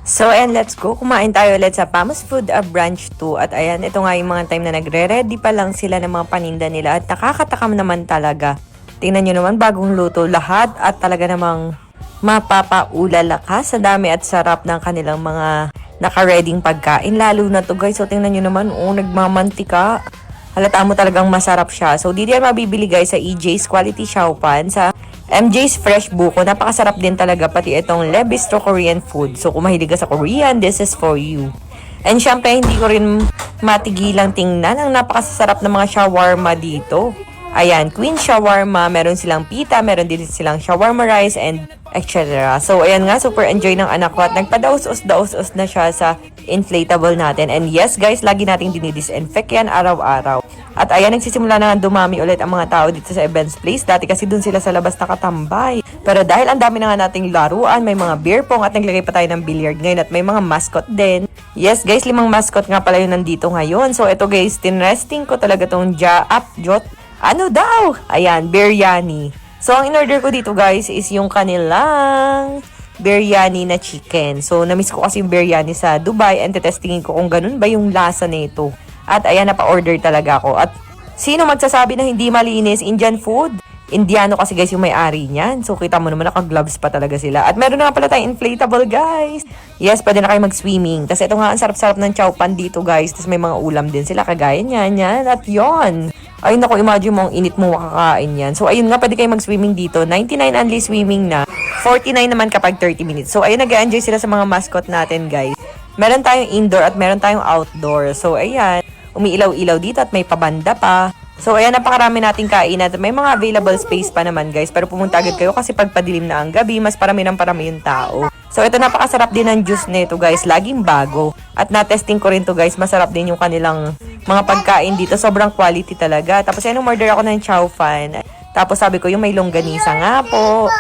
So, and let's go. Kumain tayo ulit sa Pamos Food Branch 2. At ayan, ito nga yung mga time na nagre-ready pa lang sila ng mga paninda nila. At nakakatakam naman talaga. Tingnan nyo naman, bagong luto lahat. At talaga namang mapapaulala ka sa dami at sarap ng kanilang mga naka-reading pagkain. Lalo na to guys. So, tingnan nyo naman, nagmamantika. Halata mo talagang masarap siya. So, dito yan mabibili guys sa EJ's Quality Xiaopan, sa MJ's Fresh Buko. Napakasarap din talaga pati itong Le Bistro Korean food. So kung mahilig ka sa Korean, this is for you. And syempre, hindi ko rin matigilang tingnan ang napakasarap ng mga shawarma dito. Ayan, Queen Shawarma, meron silang pita, meron din silang shawarma rice and etc. So ayan nga, super enjoy ng anak ko at nagpadaos-os na siya sa inflatable natin. And yes guys, lagi nating dinidisinfect yan araw-araw. At ayan, nagsisimula na dumami ulit ang mga tao dito sa events place. Dati kasi dun sila sa labas nakatambay. Pero dahil ang dami na nga nating laruan, may mga beer pong at naglagay pa tayo ng billiard ngayon at may mga mascot din. Yes guys, 5 mascot nga pala yun nandito ngayon. So ito guys, tinresting ko talaga tong Jot. Ano daw? Ayan, biryani. So ang in-order ko dito guys is yung kanilang biryani na chicken. So namiss ko kasi yung biryani sa Dubai and tetestingin ko kung ganun ba yung lasa nito. At ayan, napa-order talaga ako. At sino magsasabi na hindi malinis? Indian food? Indiano kasi guys yung may-ari niyan. So kita mo naman, naka-gloves pa talaga sila. At meron na pala tayong inflatable guys. Yes, pwede na kayo mag-swimming. Tapos ito nga, ang sarap-sarap ng chowpan dito guys. Tapos may mga ulam din sila, kagaya niyan, yan. At yon. Ayun ako, imagine mo, ang init mo makakain yan. So ayun nga, pwede kayo mag-swimming dito. 99 only swimming na. 49 naman kapag 30 minutes. So ayun, nag-enjoy sila sa mga mascot natin guys. Meron tayong indoor at meron tayong outdoor. So ayan, umiilaw-ilaw dito at may pabanda pa. So ayan, napakarami nating kainan at may mga available space pa naman guys. Pero pumunta agad kayo kasi pagpadilim na ang gabi, mas parami yung tao. So ito, napakasarap din ng juice nito guys, laging bago. At na-testing ko rin to guys, masarap din yung kanilang mga pagkain dito, sobrang quality talaga. Tapos yan, umorder ako ng chow fan. Tapos sabi ko, yung may longganisa nga po.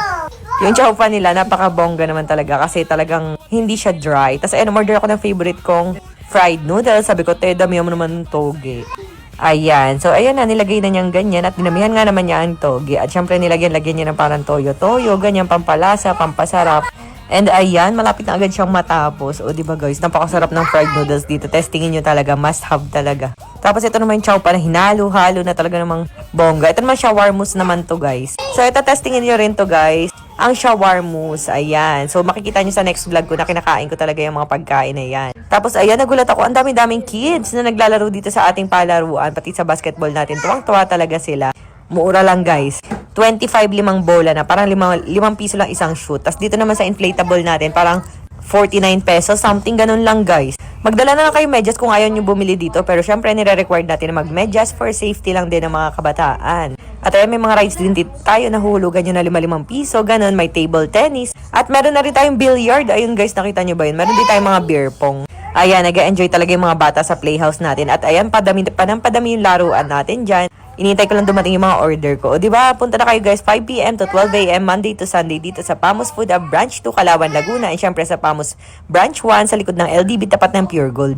Yung chow fan nila, napakabongga naman talaga kasi talagang hindi siya dry. Tapos ayan, umorder ako ng favorite kong fried noodles. Sabi ko, dami mo naman ng toge. Ayan. So, ayan na, nilagay na niyang ganyan at dinamihan nga naman niya ang toge. At syempre, nilagyan niya ng parang toyo-toyo, ganyan, pampalasa, pampasarap. And ayan, malapit na agad siyang matapos. O, diba guys, napakasarap ng fried noodles dito. Testingin nyo talaga, must have talaga. Tapos ito naman yung chow pa na hinalo-halo na talaga namang bongga. Ito naman shawarmus naman to guys. So, ito testingin nyo rin to guys. Ang shawarmus, ayan. So, makikita nyo sa next vlog ko na kinakain ko talaga yung mga pagkain na yan. Tapos, ayan, nagulat ako. Ang dami-daming kids na naglalaro dito sa ating palaruan. Pati sa basketball natin. Tuwang-tuwa talaga sila. Mura lang, guys. 25 limang bola na. Parang 5 piso lang isang shoot. Tapos, dito naman sa inflatable natin, parang 49 pesos. Something ganun lang, guys. Magdala na lang kayo medyas kung ayaw nyo bumili dito. Pero, syempre, nire-required natin na mag-medyas for safety lang din ng mga kabataan. At ayan, may mga rides din dito tayo na hulugan nyo na 5 piso, ganun, may table tennis. At meron na rin tayong billiard. Ayun guys, nakita nyo ba yun? Meron din tayong mga beer pong. Ayan, nag-enjoy talaga yung mga bata sa playhouse natin. At ayan, padami yung laruan natin dyan. Inintay ko lang dumating yung mga order ko. O diba, punta na kayo guys, 5 PM to 12 AM, Monday to Sunday dito sa Pamos Food Branch 2, Calauan, Laguna. And syempre sa Pamos Branch 1, sa likod ng LDB, tapat ng Pure Gold.